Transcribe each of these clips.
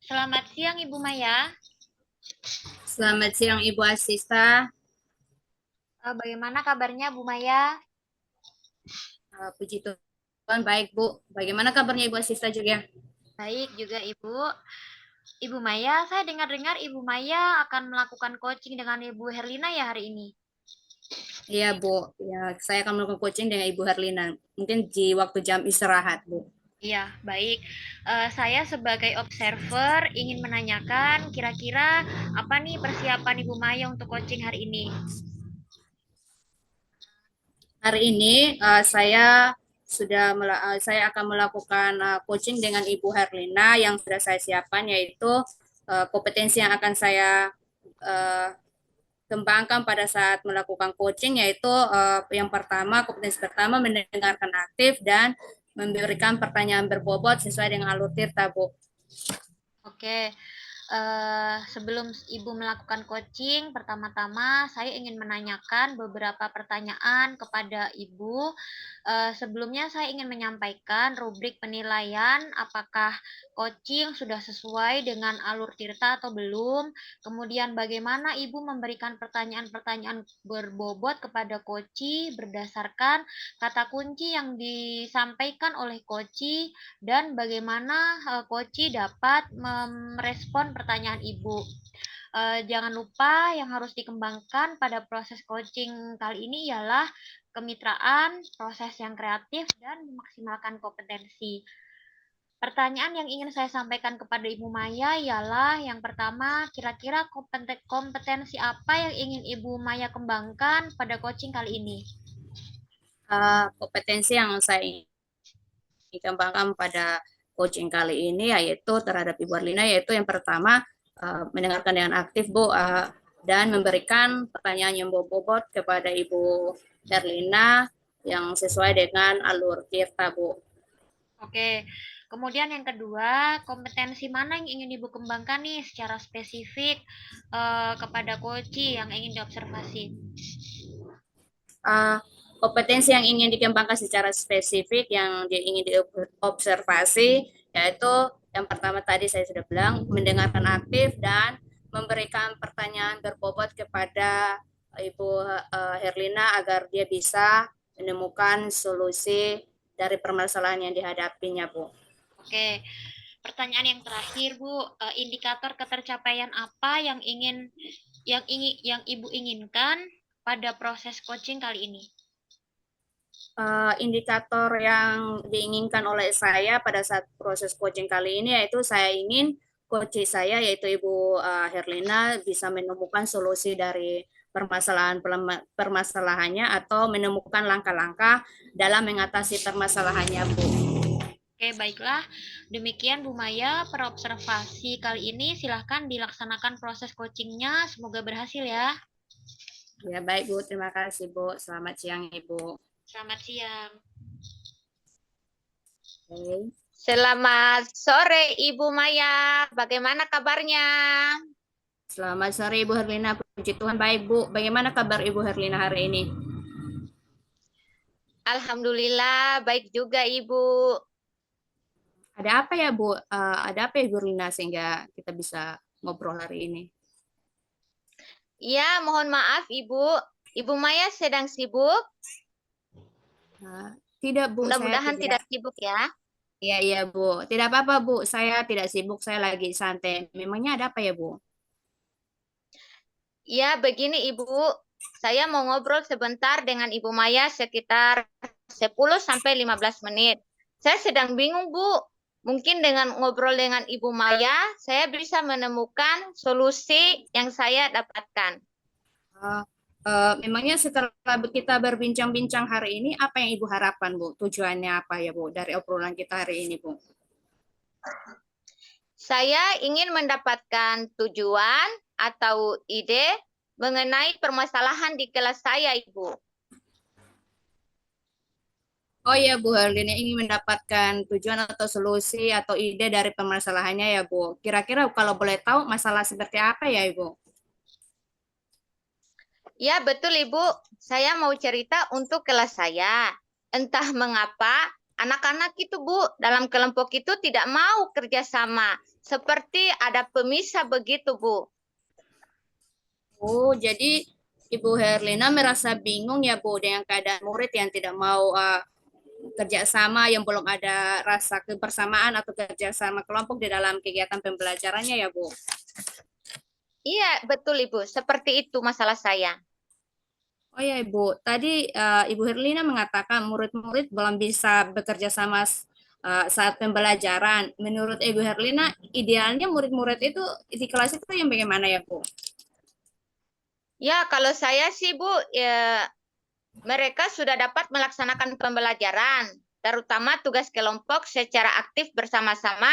Selamat siang Ibu Maya. Selamat siang Ibu Asista. Bagaimana kabarnya Bu Maya? Puji Tuhan baik Bu. Bagaimana kabarnya Ibu Asista juga? Baik juga Ibu. Ibu Maya, saya dengar-dengar Ibu Maya akan melakukan coaching dengan Ibu Herlina ya hari ini. Iya Bu. Ya, saya akan melakukan coaching dengan Ibu Herlina. Mungkin di waktu jam istirahat Bu. Iya, baik. Saya sebagai observer ingin menanyakan kira-kira apa nih persiapan Ibu Maya untuk coaching hari ini? Hari ini saya akan melakukan coaching dengan Ibu Herlina yang sudah saya siapkan, yaitu kompetensi yang akan saya uh, kembangkan pada saat melakukan coaching, yaitu kompetensi pertama mendengarkan aktif dan memberikan pertanyaan berbobot sesuai dengan alur tirta Bu. Oke, sebelum Ibu melakukan coaching, pertama-tama saya ingin menanyakan beberapa pertanyaan kepada Ibu. Sebelumnya saya ingin menyampaikan rubrik penilaian apakah coaching sudah sesuai dengan alur tirta atau belum. Kemudian bagaimana Ibu memberikan pertanyaan-pertanyaan berbobot kepada coach berdasarkan kata kunci yang disampaikan oleh coach dan bagaimana coach dapat merespon pertanyaan Ibu. Jangan lupa yang harus dikembangkan pada proses coaching kali ini ialah kemitraan, proses yang kreatif, dan memaksimalkan kompetensi. Pertanyaan yang ingin saya sampaikan kepada Ibu Maya ialah yang pertama, kira-kira kompetensi apa yang ingin Ibu Maya kembangkan pada coaching kali ini? Kompetensi yang saya dikembangkan pada coaching kali ini yaitu terhadap Ibu Arlina, yaitu yang pertama mendengarkan dengan aktif Bu, dan memberikan pertanyaan yang bobot kepada Ibu Herlina yang sesuai dengan alur tirta Bu. Oke, kemudian yang kedua, kompetensi mana yang ingin Ibu kembangkan nih secara spesifik kepada coach yang ingin diobservasi? uh, Kompetensi yang ingin dikembangkan secara spesifik yang ingin diobservasi, yaitu yang pertama tadi saya sudah bilang mendengarkan aktif dan memberikan pertanyaan berbobot kepada Ibu Herlina agar dia bisa menemukan solusi dari permasalahan yang dihadapinya Bu. Oke, pertanyaan yang terakhir Bu, indikator ketercapaian apa yang Ibu inginkan pada proses coaching kali ini? Indikator yang diinginkan oleh saya pada saat proses coaching kali ini yaitu saya ingin coach saya yaitu Ibu Herlina bisa menemukan solusi dari permasalahannya atau menemukan langkah-langkah dalam mengatasi permasalahannya Bu. Oke, baiklah. Demikian Bu Maya, perobservasi kali ini silahkan dilaksanakan proses coachingnya. Semoga berhasil ya. Ya baik Bu, terima kasih Bu. Selamat siang Ibu. Selamat siang. Okay. Selamat sore Ibu Maya, bagaimana kabarnya? Selamat sore Ibu Herlina, puji Tuhan baik Bu. Bagaimana kabar Ibu Herlina hari ini? Alhamdulillah baik juga Ibu. Ada apa ya Bu? Ada apa ya Bu Rina sehingga kita bisa ngobrol hari ini? Ya, mohon maaf Ibu. Ibu Maya sedang sibuk? Tidak Bu, saya Mudah-mudahan tidak. tidak sibuk ya. Iya iya Bu, tidak apa-apa Bu. Saya tidak sibuk, saya lagi santai. Memangnya ada apa ya Bu? Ya, begini Ibu. Saya mau ngobrol sebentar dengan Ibu Maya sekitar 10 sampai 15 menit. Saya sedang bingung Bu. Mungkin dengan ngobrol dengan Ibu Maya, saya bisa menemukan solusi yang saya dapatkan. Uh, Memangnya setelah kita berbincang-bincang hari ini, apa yang Ibu harapkan Bu? Tujuannya apa ya Bu dari obrolan kita hari ini Bu? Saya ingin mendapatkan tujuan atau ide mengenai permasalahan di kelas saya, Ibu. Oh ya Bu Herlina ingin mendapatkan tujuan atau solusi atau ide dari permasalahannya ya Bu. Kira-kira kalau boleh tahu masalah seperti apa ya Ibu? Ya, betul, Ibu. Saya mau cerita untuk kelas saya. Entah mengapa anak-anak itu, Bu, dalam kelompok itu tidak mau kerjasama. seperti ada pemisah begitu, Bu. Oh, jadi Ibu Herlina merasa bingung ya Bu dengan keadaan murid yang tidak mau kerjasama, yang belum ada rasa kebersamaan atau kerjasama kelompok di dalam kegiatan pembelajarannya ya Bu. Iya, betul Ibu. Seperti itu masalah saya. Oh ya Ibu, tadi Ibu Herlina mengatakan murid-murid belum bisa bekerja sama saat pembelajaran. Menurut Ibu Herlina, idealnya murid-murid itu di kelas itu yang bagaimana ya Bu? Ya, kalau saya sih Bu, ya, mereka sudah dapat melaksanakan pembelajaran, terutama tugas kelompok secara aktif bersama-sama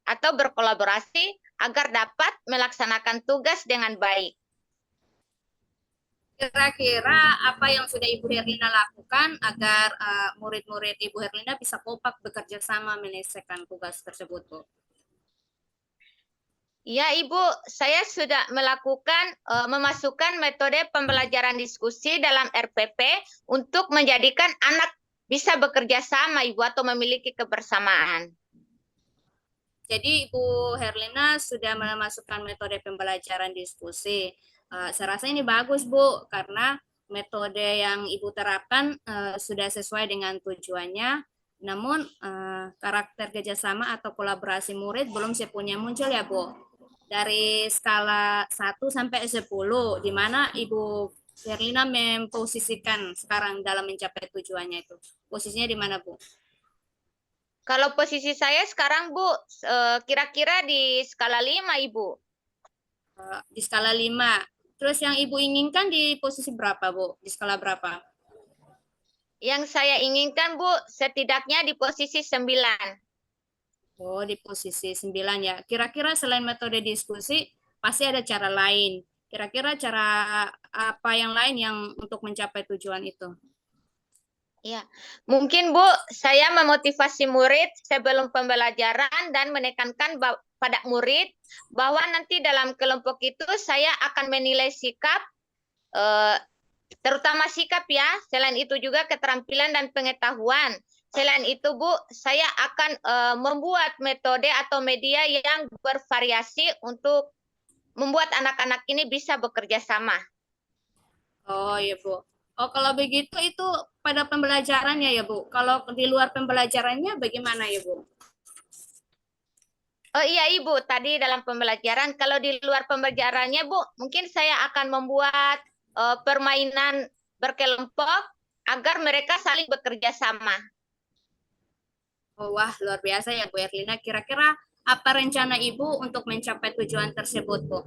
atau berkolaborasi agar dapat melaksanakan tugas dengan baik. Kira-kira apa yang sudah Ibu Herlina lakukan agar murid-murid Ibu Herlina bisa kompak bekerja sama menyelesaikan tugas tersebut, Bu? Ya, Ibu, saya sudah melakukan memasukkan metode pembelajaran diskusi dalam RPP untuk menjadikan anak bisa bekerja sama, Ibu, atau memiliki kebersamaan. Jadi Ibu Herlina sudah memasukkan metode pembelajaran diskusi. Saya rasa ini bagus Bu, karena metode yang Ibu terapkan sudah sesuai dengan tujuannya. Namun karakter kerjasama atau kolaborasi murid belum sepenuhnya muncul ya Bu. Dari skala 1 sampai 10, di mana Ibu Herlina memposisikan sekarang dalam mencapai tujuannya itu. Posisinya di mana Bu? Kalau posisi saya sekarang, Bu, kira-kira di skala 5, Ibu. Di skala 5. Terus yang Ibu inginkan di posisi berapa, Bu? Di skala berapa? Yang saya inginkan, Bu, setidaknya di posisi 9. Oh, di posisi 9 ya. Kira-kira selain metode diskusi, pasti ada cara lain. Kira-kira cara apa yang lain yang untuk mencapai tujuan itu? Ya, mungkin Bu, saya memotivasi murid sebelum pembelajaran dan menekankan pada murid bahwa nanti dalam kelompok itu saya akan menilai sikap, terutama sikap ya. Selain itu juga keterampilan dan pengetahuan. Selain itu Bu, saya akan membuat metode atau media yang bervariasi untuk membuat anak-anak ini bisa bekerja sama. Oh, iya, Bu. Oh, kalau begitu itu pada pembelajarannya ya, Bu. Kalau di luar pembelajarannya bagaimana ya, Bu? Oh iya Ibu, tadi dalam pembelajaran, kalau di luar pembelajarannya Bu, mungkin saya akan membuat permainan berkelompok agar mereka saling bekerja sama. Oh, wah, luar biasa ya, Bu Erlina. Kira-kira apa rencana Ibu untuk mencapai tujuan tersebut, Bu?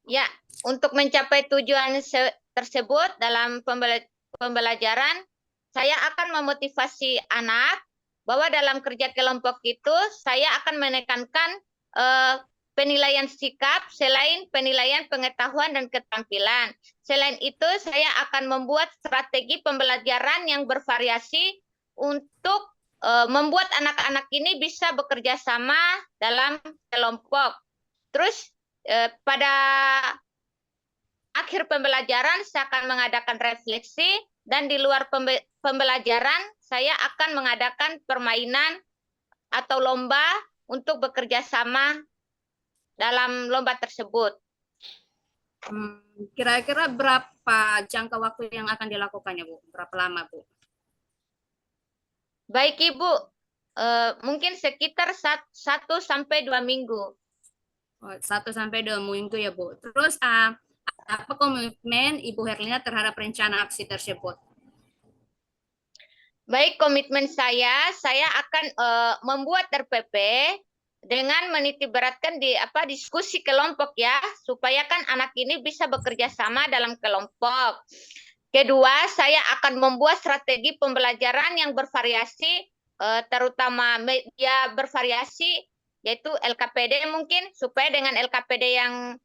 Ya, untuk mencapai tujuan tersebut dalam pembelajaran, saya akan memotivasi anak bahwa dalam kerja kelompok itu saya akan menekankan penilaian sikap selain penilaian pengetahuan dan keterampilan. Selain itu, saya akan membuat strategi pembelajaran yang bervariasi untuk membuat anak-anak ini bisa bekerja sama dalam kelompok. Terus pada akhir pembelajaran saya akan mengadakan refleksi dan di luar pembelajaran saya akan mengadakan permainan atau lomba untuk bekerja sama dalam lomba tersebut. Kira-kira berapa jangka waktu yang akan dilakukannya, Bu? Berapa lama, Bu? Baik Ibu, mungkin sekitar 1 sampai 2 minggu. 1 sampai 2 minggu ya, Bu. Terus apa komitmen Ibu Herlina terhadap rencana aksi tersebut? Baik, komitmen saya akan membuat RPP dengan menitiberatkan diskusi kelompok ya, supaya kan anak ini bisa bekerja sama dalam kelompok. Kedua, saya akan membuat strategi pembelajaran yang bervariasi, terutama media bervariasi, yaitu LKPD mungkin, supaya dengan LKPD yang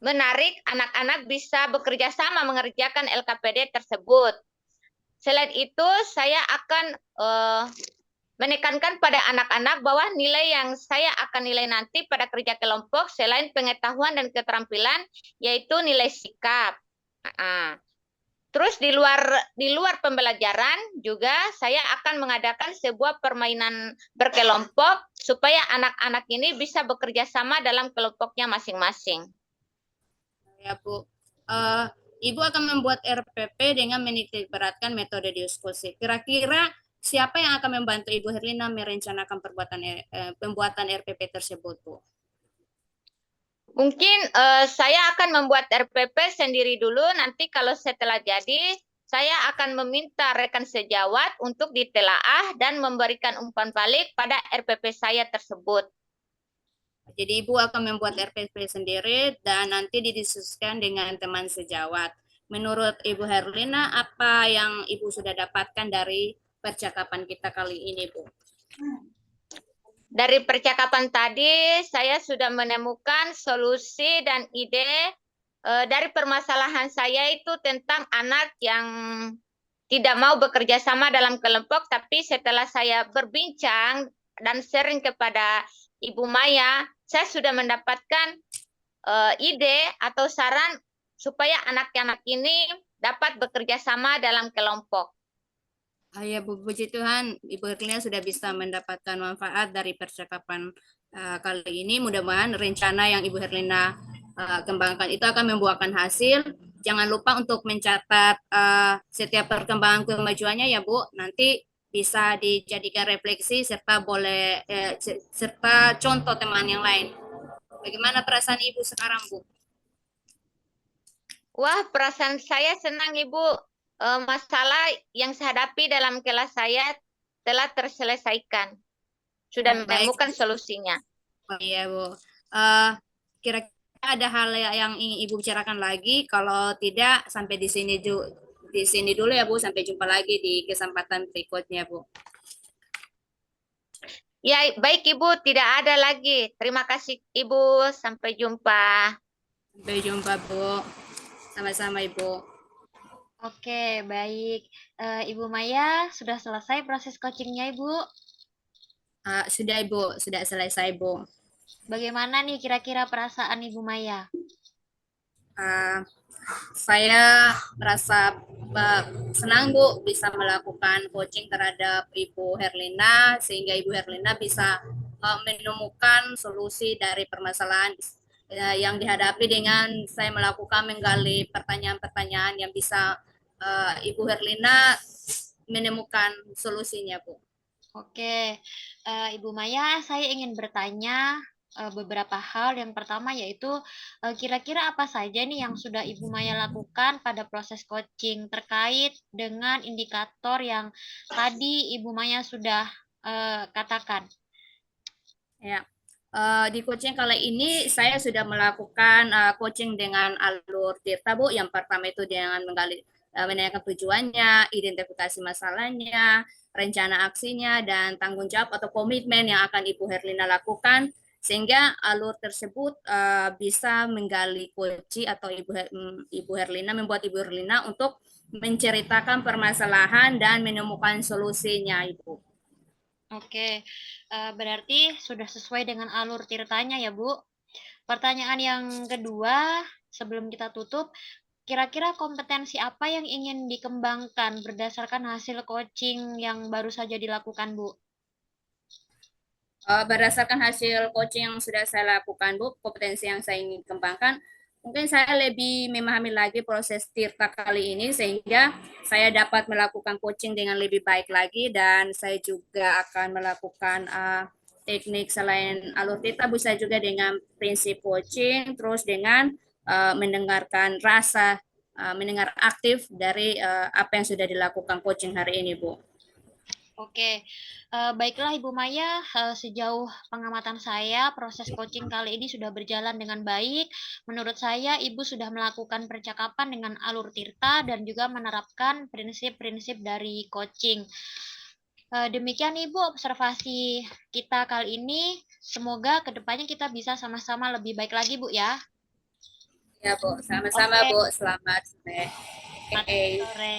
menarik, anak-anak bisa bekerja sama mengerjakan LKPD tersebut. Selain itu, saya akan menekankan pada anak-anak bahwa nilai yang saya akan nilai nanti pada kerja kelompok selain pengetahuan dan keterampilan, yaitu nilai sikap. Terus di luar pembelajaran juga saya akan mengadakan sebuah permainan berkelompok supaya anak-anak ini bisa bekerja sama dalam kelompoknya masing-masing. Ya, Bu. Ibu akan membuat RPP dengan menitik beratkan metode diskusi. Kira-kira siapa yang akan membantu Ibu Herlina merencanakan pembuatan RPP tersebut, Bu? Mungkin saya akan membuat RPP sendiri dulu, nanti kalau setelah jadi, saya akan meminta rekan sejawat untuk ditelaah dan memberikan umpan balik pada RPP saya tersebut. Jadi Ibu akan membuat RPP sendiri dan nanti didiskusikan dengan teman sejawat. Menurut Ibu Herlina, apa yang Ibu sudah dapatkan dari percakapan kita kali ini, Bu? Dari percakapan tadi, saya sudah menemukan solusi dan ide dari permasalahan saya itu tentang anak yang tidak mau bekerja sama dalam kelompok, tapi setelah saya berbincang dan sharing kepada Ibu Maya, saya sudah mendapatkan ide atau saran supaya anak-anak ini dapat bekerja sama dalam kelompok. Ya, Bu, puji Tuhan, Ibu Herlina sudah bisa mendapatkan manfaat dari percakapan kali ini. Mudah-mudahan rencana yang Ibu Herlina kembangkan itu akan membuahkan hasil. Jangan lupa untuk mencatat setiap perkembangan kemajuannya ya, Bu. Nanti bisa dijadikan refleksi serta serta contoh teman yang lain. Bagaimana perasaan Ibu sekarang, Bu? Wah, perasaan saya senang, Ibu. Masalah yang saya hadapi dalam kelas saya telah terselesaikan. Sudah Baik, menemukan solusinya. iya, Bu. Kira-kira ada hal yang ingin Ibu bicarakan lagi? Kalau tidak, sampai di sini dulu ya, Bu. Sampai jumpa lagi di kesempatan berikutnya, Bu. Ya, baik Ibu, tidak ada lagi. Terima kasih Ibu. Sampai jumpa. Sampai jumpa, Bu. Sama-sama, Ibu. Oke, baik. Ibu Maya, sudah selesai proses coachingnya, Ibu? Sudah, Ibu. Sudah selesai, Bu. Bagaimana nih kira-kira perasaan Ibu Maya? Saya merasa senang, Bu, bisa melakukan coaching terhadap Ibu Herlina, sehingga Ibu Herlina bisa menemukan solusi dari permasalahan yang dihadapi dengan saya melakukan menggali pertanyaan-pertanyaan yang bisa Ibu Herlina menemukan solusinya, Bu. Oke, Ibu Maya, saya ingin bertanya beberapa hal. Yang pertama yaitu kira-kira apa saja nih yang sudah Ibu Maya lakukan pada proses coaching terkait dengan indikator yang tadi Ibu Maya sudah katakan. Ya, di coaching kali ini saya sudah melakukan coaching dengan alur Tirta, Bu. Yang pertama itu dengan menanyakan tujuannya, identifikasi masalahnya, rencana aksinya, dan tanggung jawab atau komitmen yang akan Ibu Herlina lakukan, sehingga alur tersebut bisa menggali kunci atau Ibu Herlina, membuat Ibu Herlina untuk menceritakan permasalahan dan menemukan solusinya, Ibu. Oke, berarti sudah sesuai dengan alur Tirtanya ya, Bu. Pertanyaan yang kedua, sebelum kita tutup, kira-kira kompetensi apa yang ingin dikembangkan berdasarkan hasil coaching yang baru saja dilakukan, Bu? Berdasarkan hasil coaching yang sudah saya lakukan, Bu, kompetensi yang saya ingin kembangkan, mungkin saya lebih memahami lagi proses Tirta kali ini sehingga saya dapat melakukan coaching dengan lebih baik lagi, dan saya juga akan melakukan teknik selain alur Tirta bisa juga dengan prinsip coaching, terus dengan mendengarkan mendengar aktif dari apa yang sudah dilakukan coaching hari ini, Bu. Oke, baiklah Ibu Maya, sejauh pengamatan saya, proses coaching kali ini sudah berjalan dengan baik. Menurut saya, Ibu sudah melakukan percakapan dengan alur Tirta dan juga menerapkan prinsip-prinsip dari coaching. Demikian Ibu observasi kita kali ini. Semoga kedepannya kita bisa sama-sama lebih baik lagi, Bu ya. Ya, Bu. Sama-sama, Oke, Bu. Selamat sore. selamat Oke. sore.